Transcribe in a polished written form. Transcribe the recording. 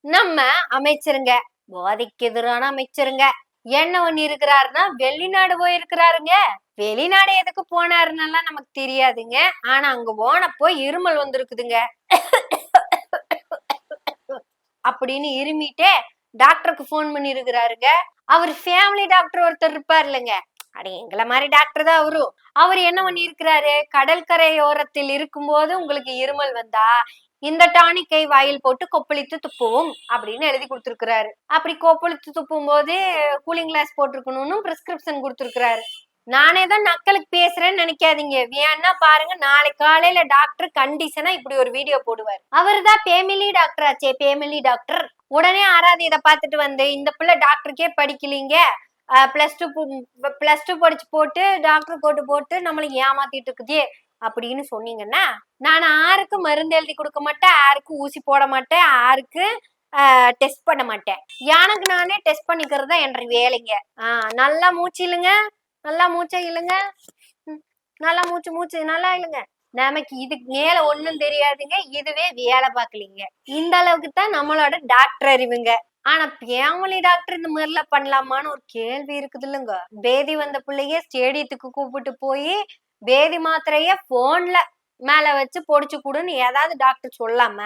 நம்ம அமைச்சருங்க போதைக்கு எதிரான அமைச்சருங்க என்ன ஒண்ணு இருக்கிறாருன்னா வெளிநாடு போயிருக்கிறாருங்க. வெளிநாடு எதுக்கு போனாருன்னெல்லாம் நமக்கு தெரியாதுங்க. ஆனா அங்க போனப்போ இருமல் வந்திருக்குதுங்க. அப்படின்னு இருமிட்டே டாக்டருக்கு போன் பண்ணி இருக்கிறாருங்க. அவர் ஃபேமிலி டாக்டர் ஒருத்தர் இருப்பார் இல்லைங்க, அட எங்களை மாதிரி டாக்டர் தான் அவரும். அவர் என்ன பண்ணி இருக்கிறாரு, கடற்கரையோரத்தில் இருக்கும்போது உங்களுக்கு இருமல் வந்தா இந்த டானிக்கை வாயில் போட்டு கொப்பளித்து துப்புவும் அப்படின்னு எழுதி கொடுத்துருக்கிறாரு. அப்படி கொப்பளித்து துப்பும் போது கூலிங் கிளாஸ் போட்டிருக்கணும்னு பிரிஸ்கிரிப்ஷன் கொடுத்துருக்கிறாரு. நானே தான் நக்கலுக்கு பேசுறேன்னு நினைக்காதீங்க, வேணா பாருங்க. நாளைக்கு காலையில டாக்டர் கண்டிஷனா இப்படி ஒரு வீடியோ போடுவார். அவர் தான் ஃபேமிலி டாக்டர் ஆச்சே, ஃபேமிலி டாக்டர். உடனே ஆராதி இதை பார்த்துட்டு வந்து, இந்த பிள்ளை டாக்டருக்கே படிக்கலீங்க, பிளஸ் டூ படிச்சு போட்டு டாக்டர் கோட்டு போட்டு நம்மளை ஏமாத்திட்டு இருக்குதே அப்படின்னு சொன்னீங்கன்னா, நான் ஆருக்கு மருந்து எழுதி கொடுக்க மாட்டேன், ஆருக்கு ஊசி போட மாட்டேன், ஆருக்கு டெஸ்ட் பண்ண மாட்டேன். எனக்கு நானே டெஸ்ட் பண்ணிக்கிறது தான் என்ற வேலைங்க. நல்லா மூச்சு இல்லைங்க, நல்லா மூச்சை இல்லைங்க, நல்லா மூச்சு நல்லா இல்லைங்க. நமக்கு இதுக்கு மேல ஒண்ணும் தெரியாதுங்க, இதுவே வேலை பார்க்கலீங்க. இந்த அளவுக்கு தான் நம்மளோட டாக்டர் அறிவுங்க. ஆனா ஃபேமிலி டாக்டர் இந்த மாதிரி எல்லாம் பண்ணலாமான்னு ஒரு கேள்வி இருக்குது இல்லைங்க. பேதி வந்த பிள்ளைய ஸ்டேடியத்துக்கு கூப்பிட்டு போய் பேதி மாத்திரைய போன்ல மேல வச்சு பொடிச்சு கொடுன்னு ஏதாவது டாக்டர் சொல்லாம